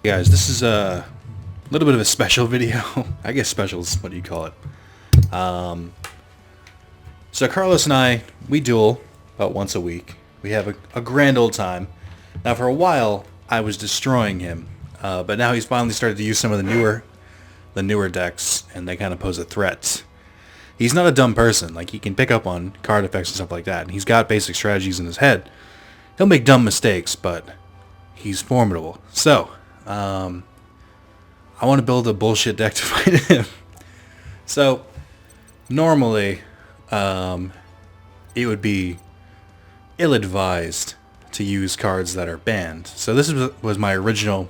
Guys, this is a little bit of a special video. I guess special is what you call it. So Carlos and I, we duel about once a week. We have a grand old time. Now for a while, I was destroying him, but now he's finally started to use some of the newer decks, and they kind of pose a threat. He's not a dumb person. Like, he can pick up on card effects and stuff like that, and he's got basic strategies in his head. He'll make dumb mistakes, but he's formidable. So, I want to build a bullshit deck to fight him. So, normally, it would be ill-advised to use cards that are banned. So this was my original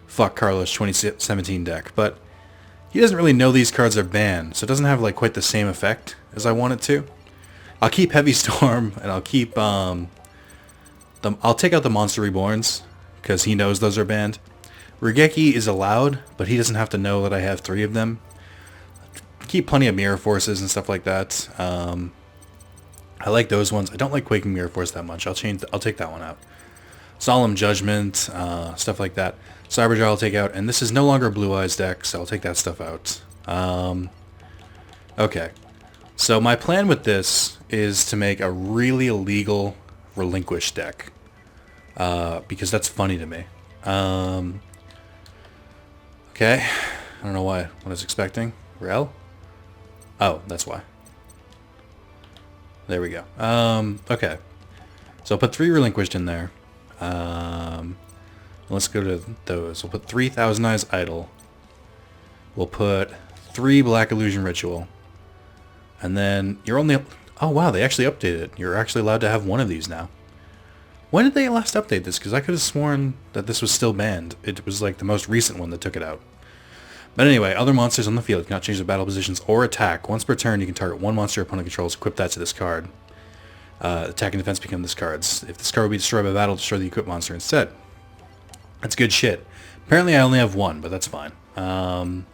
Fuck Carlos 2017 deck, but he doesn't really know these cards are banned, so it doesn't have like quite the same effect as I want it to. I'll keep Heavy Storm, and I'll keep I'll take out the Monster Reborns because he knows those are banned. Regeki is allowed, but he doesn't have to know that I have 3 of them. Keep plenty of Mirror Forces and stuff like that. I like those ones. I don't like Quaking Mirror Force that much. I'll take that one out. Solemn Judgment, stuff like that. Cyberjar I'll take out, and this is no longer a Blue Eyes deck, so I'll take that stuff out. Okay. So my plan with this is to make a really illegal Relinquish deck. Because that's funny to me. Okay. I don't know what I was expecting. Rel? Oh, that's why. There we go. Okay. So I'll put 3 Relinquished in there. Let's go to those. We'll put 3 Thousand Eyes Idol. We'll put 3 Black Illusion Ritual. And then you're only... Oh, wow, they actually updated it. You're actually allowed to have one of these now. When did they last update this? Because I could have sworn that this was still banned. It was like the most recent one that took it out. But anyway, other monsters on the field cannot change their battle positions or attack. Once per turn, you can target one monster your opponent controls, equip that to this card. Attack and defense become this card's. If this card will be destroyed by battle, destroy the equipped monster instead. That's good shit. Apparently I only have 1, but that's fine. And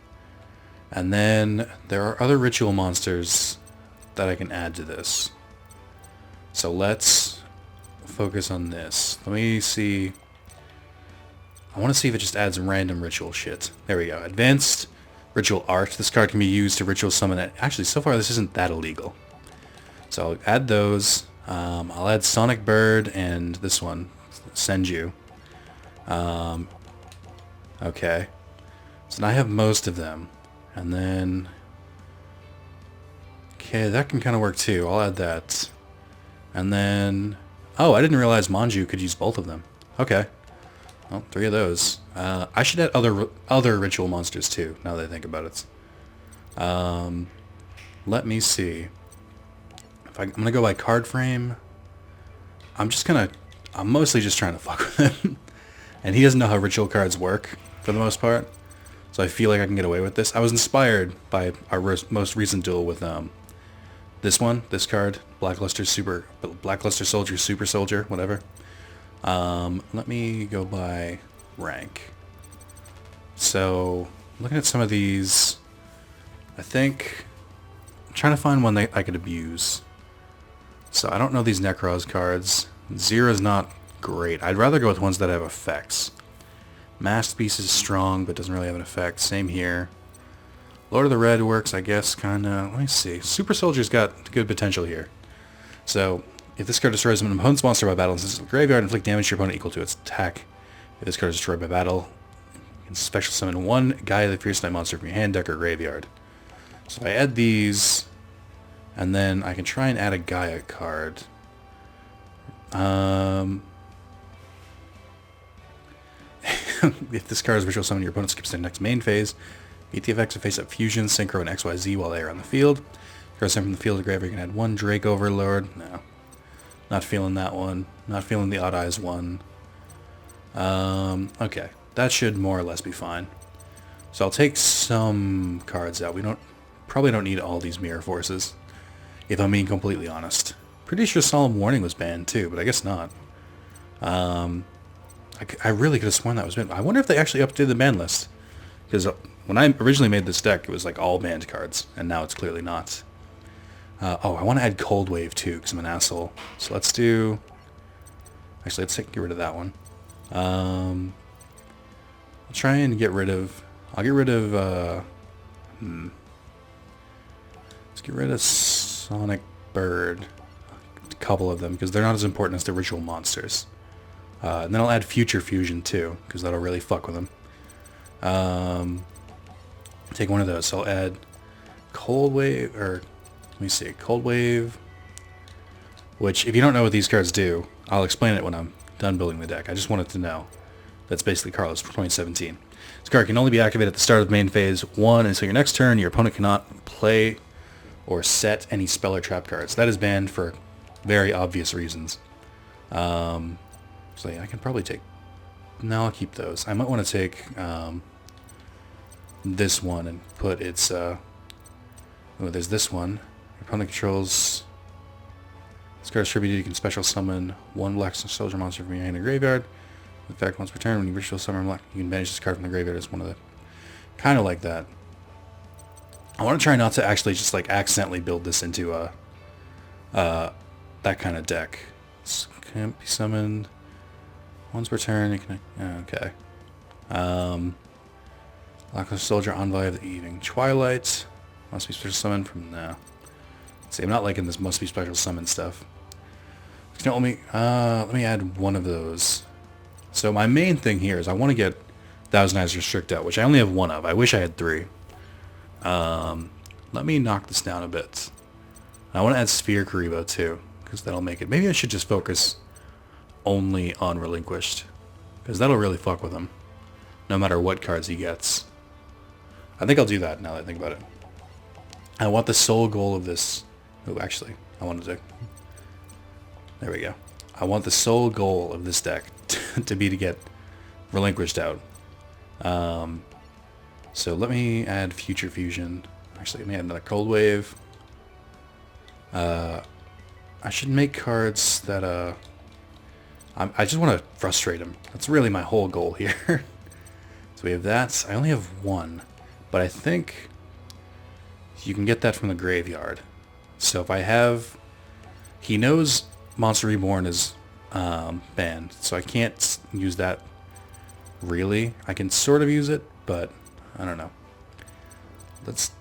then there are other ritual monsters that I can add to this. So let's focus on this. Let me see... I want to see if it just adds random ritual shit. There we go. Advanced Ritual Art. This card can be used to ritual summon it. Actually, so far this isn't that illegal. So I'll add those. I'll add Sonic Bird and this one, Senju. Okay. So now I have most of them. And then... Okay, that can kind of work too. I'll add that. And then... Oh, I didn't realize Manju could use both of them. Okay. Well, 3 of those. I should add other ritual monsters too, now that I think about it. Let me see. I'm gonna go by card frame. I'm mostly just trying to fuck with him. And he doesn't know how ritual cards work, for the most part. So I feel like I can get away with this. I was inspired by our most recent duel with this card, Blackluster Soldier, Super Soldier, whatever. Let me go by rank. So, looking at some of these, I think I'm trying to find one that I could abuse. So I don't know these Necros cards. Zera's not great. I'd rather go with ones that have effects. Masked Beast is strong, but doesn't really have an effect. Same here. Lord of the Red works, I guess, kinda. Let me see. Super Soldier's got good potential here. So, if this card destroys an opponent's monster by battle, since it's in the graveyard, inflict damage to your opponent equal to its attack. If this card is destroyed by battle, you can special summon 1 Gaia the Fierce Knight monster from your hand, deck, or graveyard. So I add these, and then I can try and add a Gaia card. If this card is ritual summon, your opponent skips their next main phase. Beat the effects of face-up fusion, synchro, and XYZ while they are on the field. Cards sent from the field to graveyard, you can add 1 Drake Overlord. No. Not feeling that one. Not feeling the Odd Eyes one. Okay. That should more or less be fine. So I'll take some cards out. We probably don't need all these Mirror Forces, if I'm being completely honest. Pretty sure Solemn Warning was banned too, but I guess not. I really could have sworn that was banned. I wonder if they actually updated the ban list. Because when I originally made this deck, it was like all banned cards, and now it's clearly not. Oh, I want to add Cold Wave too, because I'm an asshole. So let's do... Actually, let's get rid of that one. I'll try and get rid of... I'll get rid of... Let's get rid of Sonic Bird. A couple of them, because they're not as important as the ritual monsters. And then I'll add Future Fusion too, because that'll really fuck with them. Take one of those. So I'll add Cold Wave, or let me see, Cold Wave, which if you don't know what these cards do, I'll explain it when I'm done building the deck. I just wanted to know. That's basically Carlos for 2017. This card can only be activated at the start of the main phase 1 until your next turn. Your opponent cannot play or set any spell or trap cards. That is banned for very obvious reasons. So yeah, I can probably take... No, I'll keep those. I might want to take this one and put its... Oh, there's this one. Your opponent controls... This card is attributed. You can special summon one black soldier monster from your hand in the graveyard. In fact, once per turn, when you ritual summon black, you can banish this card from the graveyard as one of the... Kind of like that. I want to try not to actually just like accidentally build this into a... that kind of deck. This can't be summoned... Once per turn, you can... Okay. Black Soldier, Envoy of the Evening. Twilight. Must be special summoned from... No. See, I'm not liking this must be special summon stuff. Let me add one of those. So my main thing here is I want to get Thousand Eyes Restrict out, which I only have one of. I wish I had 3. Let me knock this down a bit. I want to add Sphere Karibo too, because that'll make it... Maybe I should just focus only on Relinquished, because that'll really fuck with him, no matter what cards he gets. I think I'll do that now that I think about it. I want the sole goal of this... Oh, actually, I wanted to... There we go. I want the sole goal of this deck to be to get Relinquished out. So let me add Future Fusion. Actually, let me add another Cold Wave. I should make cards that... I just want to frustrate him. That's really my whole goal here. So we have that. I only have one. But I think you can get that from the graveyard. So if I have... He knows Monster Reborn is banned. So I can't use that really. I can sort of use it, but I don't know. Let's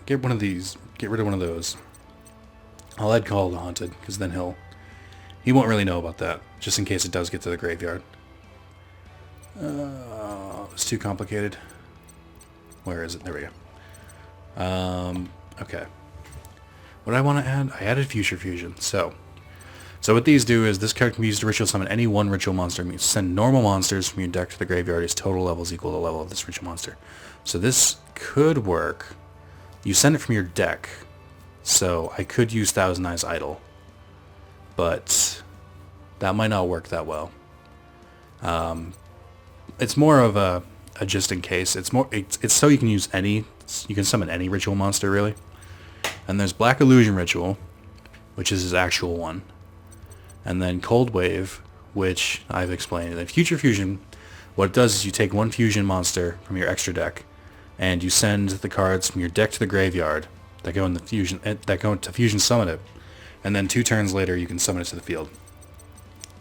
get one of these. Get rid of one of those. I'll add Call of the Haunted, because then he won't really know about that, just in case it does get to the graveyard. It's too complicated. Where is it? There we go. Okay. What do I want to add? I added Future Fusion. So what these do is this card can be used to ritual summon any one ritual monster. It means send normal monsters from your deck to the graveyard. Its total level is equal to the level of this ritual monster. So this could work. You send it from your deck. So I could use Thousand Eyes Idol. But that might not work that well. It's more of a just in case. It's so you can use any... You can summon any ritual monster, really. And there's Black Illusion Ritual, which is his actual one. And then Cold Wave, which I've explained. And then Future Fusion, what it does is you take one fusion monster from your extra deck, and you send the cards from your deck to the graveyard that go into Fusion Summon it. And then 2 turns later, you can summon it to the field.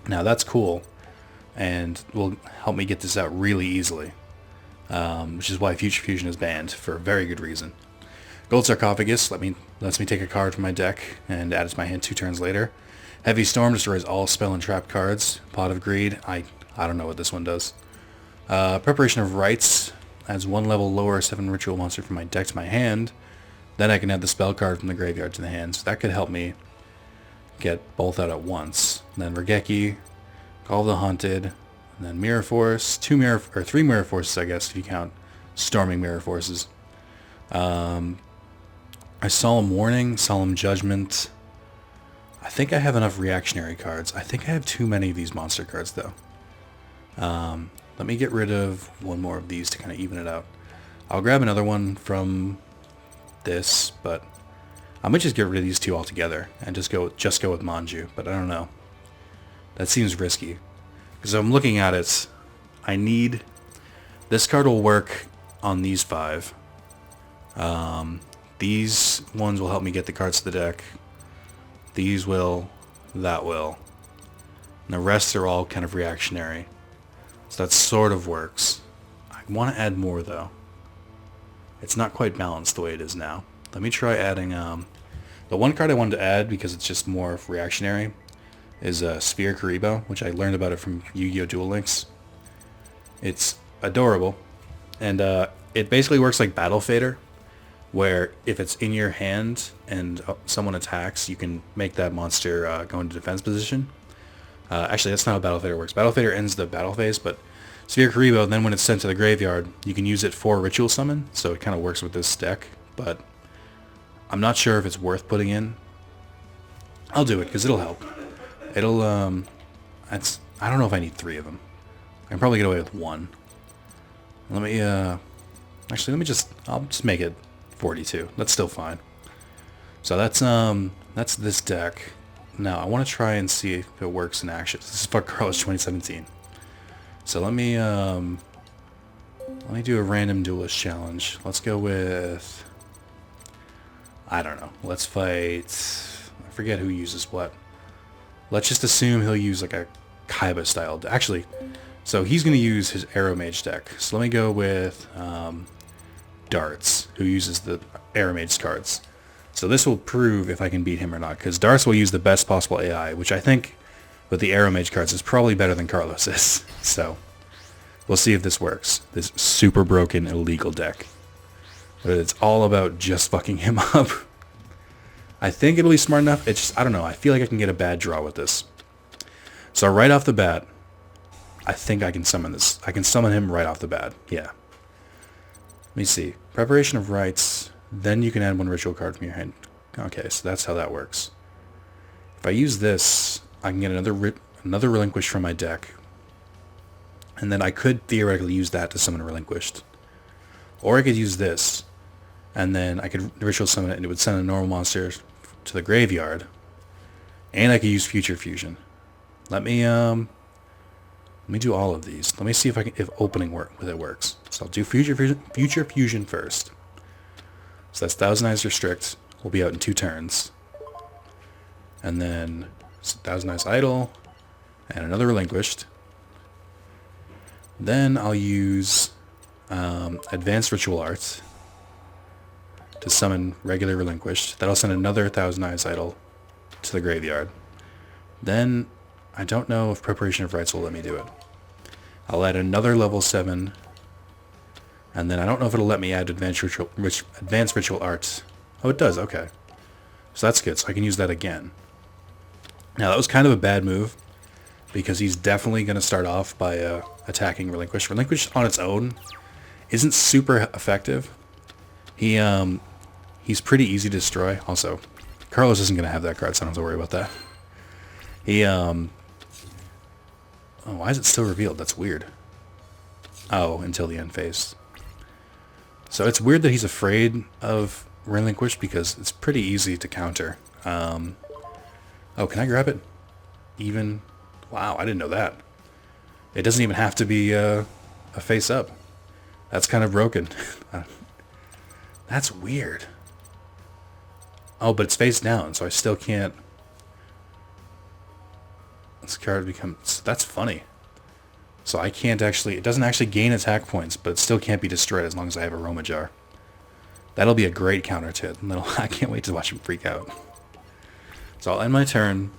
Now that's cool, and will help me get this out really easily. Which is why Future Fusion is banned, for a very good reason. Gold Sarcophagus lets me take a card from my deck and add it to my hand 2 turns later. Heavy Storm destroys all spell and trap cards. Pot of Greed, I don't know what this one does. Preparation of Rites adds 1 level lower 7 ritual monster from my deck to my hand. Then I can add the spell card from the graveyard to the hand, so that could help me get both out at once. And then Regeki, Call of the Haunted, and then Mirror Force, 3 Mirror Forces, I guess, if you count Storming Mirror Forces. I Solemn Warning, Solemn Judgment. I think I have enough reactionary cards. I think I have too many of these monster cards, though. Let me get rid of one more of these to kind of even it out. I'll grab another one from this, but I might just get rid of these 2 altogether and just go with Manju, but I don't know. That seems risky. Because I'm looking at it, I need... This card will work on these 5. These ones will help me get the cards to the deck. These will. That will. And the rest are all kind of reactionary. So that sort of works. I want to add more, though. It's not quite balanced the way it is now. Let me try adding... the one card I wanted to add, because it's just more reactionary, is Sphere Karibo, which I learned about it from Yu-Gi-Oh! Duel Links. It's adorable. And it basically works like Battle Fader, where if it's in your hand and someone attacks, you can make that monster go into defense position. Actually, that's not how Battle Fader works. Battle Fader ends the battle phase, but Sphere Karibo, then when it's sent to the graveyard, you can use it for Ritual Summon, so it kind of works with this deck, but I'm not sure if it's worth putting in. I'll do it, because it'll help. It'll, I don't know if I need 3 of them. I can probably get away with 1. Let me, actually, I'll just make it 42. That's still fine. So that's this deck. Now, I want to try and see if it works in action. This is for Carlos 2017. So let me do a random duelist challenge. Let's go with, I don't know. Let's fight, I forget who uses what. Let's just assume he'll use like a Kaiba style. Actually, so he's going to use his Arrow Mage deck. So let me go with Darts, who uses the Arrow Mage cards. So this will prove if I can beat him or not, because Darts will use the best possible AI, which I think with the Arrow Mage cards is probably better than Carlos is. So we'll see if this works. This super broken illegal deck. But it's all about just fucking him up. I think it'll be smart enough. It's just, I don't know. I feel like I can get a bad draw with this. So right off the bat, I think I can summon this. I can summon him right off the bat. Yeah. Let me see. Preparation of Rites. Then you can add 1 ritual card from your hand. Okay, so that's how that works. If I use this, I can get another Relinquished from my deck. And then I could theoretically use that to summon a Relinquished. Or I could use this, and then I could ritual summon it, and it would send a normal monster to the graveyard. And I could use Future Fusion. Let me do all of these. Let me see if opening with it works. So I'll do Future Fusion first. So that's Thousand Eyes Restrict. Will be out in 2 turns. And then Thousand Eyes Idle, and another Relinquished. Then I'll use Advanced Ritual Arts to summon regular Relinquished. That'll send another Thousand Eyes Idle to the graveyard. Then I don't know if Preparation of Rites will let me do it. I'll add another level 7, and then I don't know if it'll let me add Advanced Ritual Arts. Oh, it does. Okay, so that's good. So I can use that again. Now that was kind of a bad move, because he's definitely going to start off by attacking Relinquish. Relinquish on its own isn't super effective. He's pretty easy to destroy. Also, Carlos isn't going to have that card, so I don't have to worry about that. Oh, why is it still revealed? That's weird. Oh, until the end phase. So it's weird that he's afraid of Relinquish, because it's pretty easy to counter. Oh, can I grab it? Even... Wow, I didn't know that. It doesn't even have to be a face up. That's kind of broken. That's weird. Oh, but it's face down, so I still can't... This card becomes... That's funny. So I can't actually... It doesn't actually gain attack points, but it still can't be destroyed as long as I have a Roma Jar. That'll be a great counter to it. And I can't wait to watch him freak out. So I'll end my turn.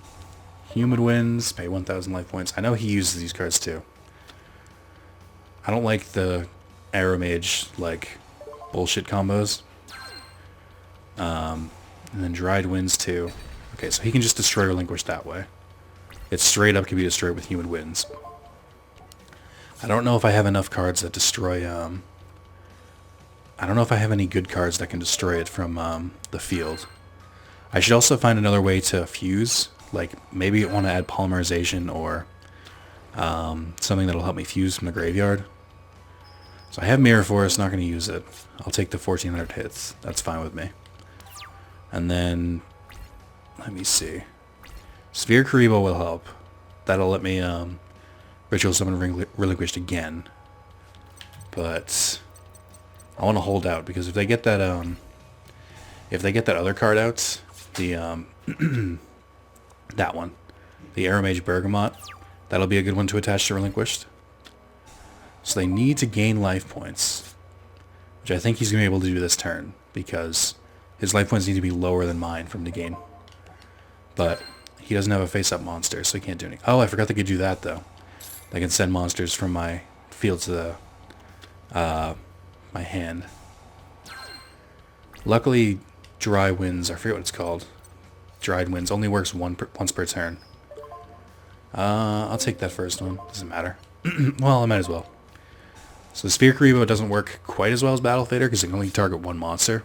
Humid wins, pay 1,000 life points. I know he uses these cards too. I don't like the Arrow Mage, like, bullshit combos. And then Dried Winds too. Okay, so he can just destroy Relinquish that way. It straight up can be destroyed with Humid Winds. I don't know if I have enough cards that destroy, I don't know if I have any good cards that can destroy it from the field. I should also find another way to fuse. Like, maybe I want to add Polymerization or something that'll help me fuse from the graveyard. So I have Mirror Force, not going to use it. I'll take the 1,400 hits. That's fine with me. And then, let me see. Sphere Karibo will help. That'll let me Ritual Summon Relinquished again. But I want to hold out, because if they get that other card out, the that one, the Arrow Mage Bergamot, that'll be a good one to attach to Relinquished. So they need to gain life points, which I think he's going to be able to do this turn, because his life points need to be lower than mine for him to gain. But he doesn't have a face-up monster, so he can't do anything. Oh, I forgot they could do that, though. They can send monsters from my field to the my hand. Luckily, Dry Winds, I forget what it's called. Dried Winds only works once per turn. I'll take that first one. Doesn't matter. Well, I might as well. So the Sphere Karibo doesn't work quite as well as Battle Fader because it can only target one monster.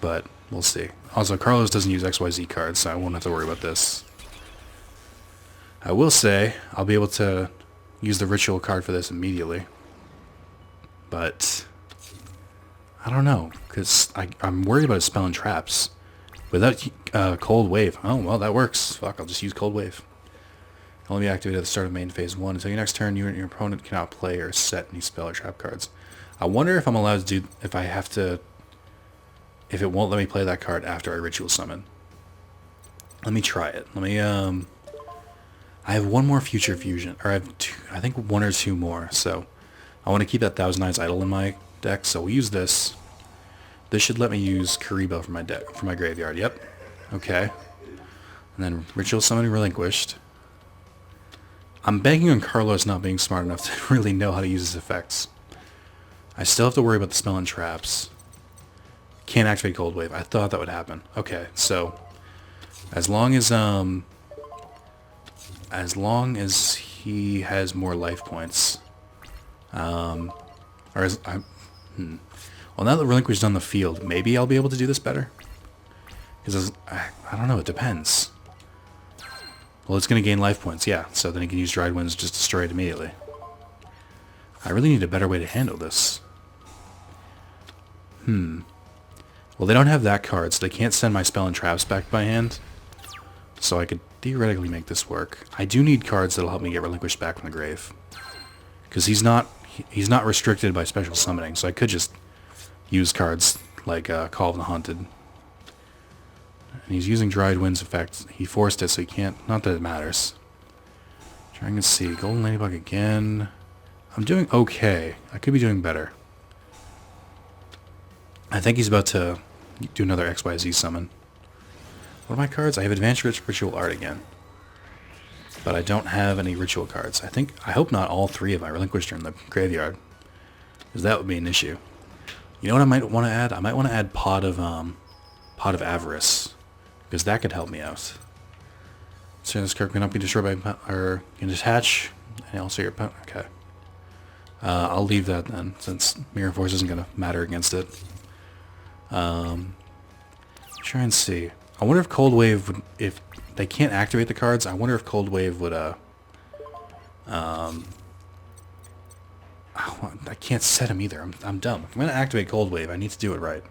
But we'll see. Also, Carlos doesn't use XYZ cards, so I won't have to worry about this. I will say I'll be able to use the Ritual card for this immediately. But I don't know, because I'm worried about his Spell and Traps. Without Cold Wave. Oh, well, that works. Fuck, I'll just use Cold Wave. It'll only be activated at the start of main phase 1. Until your next turn, you and your opponent cannot play or set any spell or trap cards. I wonder if I'm allowed to do... if I have to... if it won't let me play that card after I Ritual Summon. Let me try it. Let me, I have one more Future Fusion. Or I have two... I think one or two more. So, I want to keep that Thousand Eyes Idol in my deck. So, we'll use this. This should let me use Karibo for my deck, for my graveyard. Yep. Okay. And then Ritual Summoning Relinquished. I'm banking on Carlos not being smart enough to really know how to use his effects. I still have to worry about the Spell and Traps. Can't activate Cold Wave. I thought that would happen. Okay, so as long as he has more life points, well, now that Relinquished's on the field, maybe I'll be able to do this better. Because I don't know. It depends. Well, it's going to gain life points, yeah. So then he can use Dried Winds to just destroy it immediately. I really need a better way to handle this. Well, they don't have that card, so they can't send my Spell and Traps back by hand. So I could theoretically make this work. I do need cards that'll help me get Relinquished back from the grave. Because he's not restricted by special summoning, so I could just use cards like Call of the Haunted. And he's using Dried Winds effect. He forced it, so he can't... not that it matters. Trying to see. Golden Ladybug again. I'm doing okay. I could be doing better. I think he's about to do another XYZ summon. What are my cards? I have Advanced Ritual Art again. But I don't have any Ritual cards. I hope not all three of my Relinquished are in the graveyard. Because that would be an issue. You know what I might want to add? I might want to add Pot of Avarice. Because that could help me out. So this card cannot be destroyed by... or can detach. And also your... okay. I'll leave that then, since Mirror Force isn't going to matter against it. Try and see. I wonder if Cold Wave would... if they can't activate the cards, I wonder if Cold Wave would... I can't set him either. I'm dumb. If I'm going to activate Cold Wave, I need to do it right.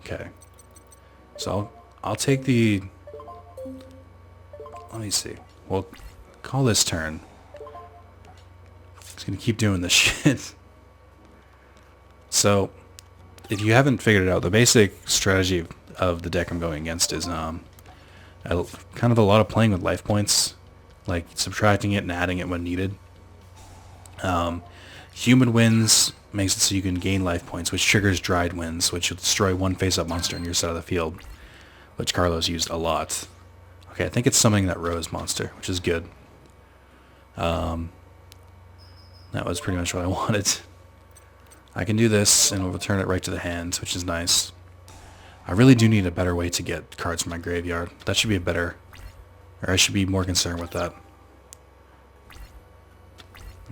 Okay. So, I'll take the... let me see. We'll call this turn. It's going to keep doing this shit. So, if you haven't figured it out, the basic strategy of the deck I'm going against is kind of a lot of playing with life points. Like, subtracting it and adding it when needed. Human Winds makes it so you can gain life points, which triggers Dried Winds, which will destroy one face-up monster on your side of the field, which Carlos used a lot. Okay, I think it's summoning that Rose monster, which is good. That was pretty much what I wanted. I can do this, and we'll return it right to the hand, which is nice. I really do need a better way to get cards from my graveyard. That should be a better... or I should be more concerned with that.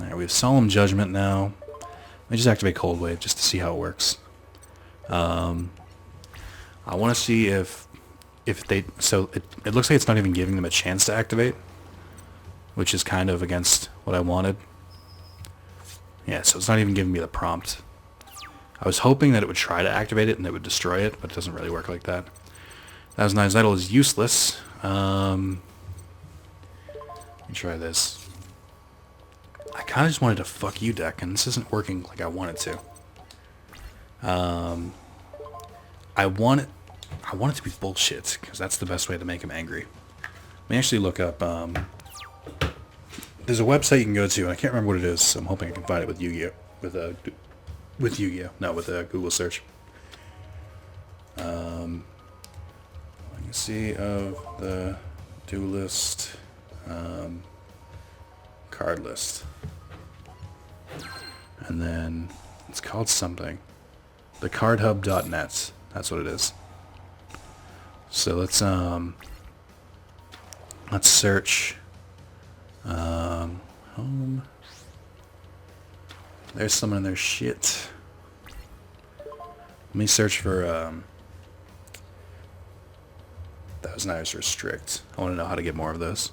Alright, we have Solemn Judgment now. Let me just activate Cold Wave just to see how it works. I want to see if they... so it looks like it's not even giving them a chance to activate, which is kind of against what I wanted. Yeah, so it's not even giving me the prompt. I was hoping that it would try to activate it and it would destroy it, but it doesn't really work like that. Thousand Eyes Idol is useless. Let me try this. I kind of just wanted to fuck you deck, and this isn't working like I wanted to. I want it to be bullshit, because that's the best way to make him angry. Let me actually look up there's a website you can go to, and I can't remember what it is, so I'm hoping I can find it with Yu-Gi-Oh! With Yu-Gi-Oh! No, with a Google search. Legacy of the Duelist card list. And then it's called something. Thecardhub.net. That's what it is. So let's search home. There's someone in their shit. Let me search for Thousand Eyes Restrict. I want to know how to get more of those.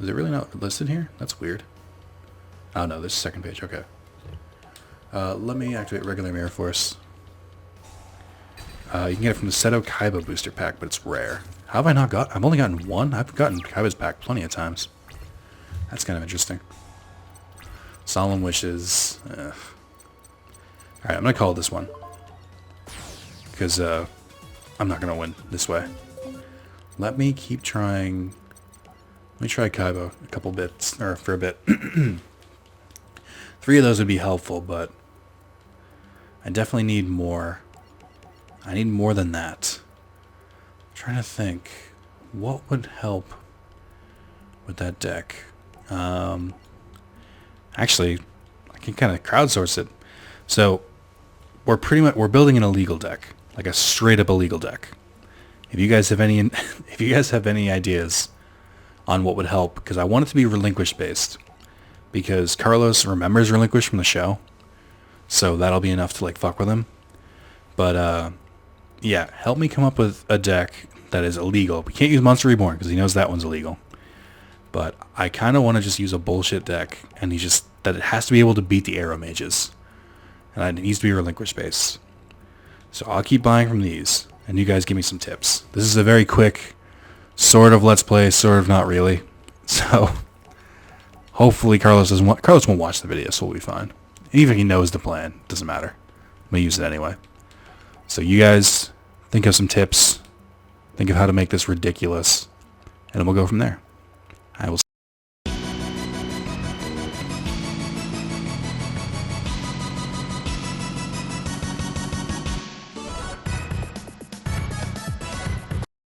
Is it really not listed here? That's weird. Oh no, this is second page. Okay. Let me activate regular Mirror Force. You can get it from the Seto Kaiba booster pack, but it's rare. How have I not got? I've only gotten one. I've gotten Kaiba's pack plenty of times. That's kind of interesting. Solemn Wishes. Alright, I'm going to call this one. Because I'm not going to win this way. Let me keep trying. Let me try Kaiba a couple bits, or for a bit. 3 of those would be helpful, but I definitely need more. I need more than that. I'm trying to think. What would help with that deck? Actually, I can kind of crowdsource it. So we're building an illegal deck, like a straight up illegal deck. If you guys have any ideas on what would help, because I want it to be relinquish based, because Carlos remembers relinquish from the show, so that'll be enough to like fuck with him. But yeah, help me come up with a deck that is illegal. We can't use Monster Reborn because he knows that one's illegal. But I kind of want to just use a bullshit deck, and that it has to be able to beat the Arrow Mages, and it needs to be relinquish based. So I'll keep buying from these, and you guys give me some tips. This is a very quick, sort of let's play, sort of not really. So hopefully Carlos won't watch the video, so we'll be fine. Even if he knows the plan, doesn't matter. I'm gonna use it anyway. So you guys think of some tips, think of how to make this ridiculous, and we'll go from there. I will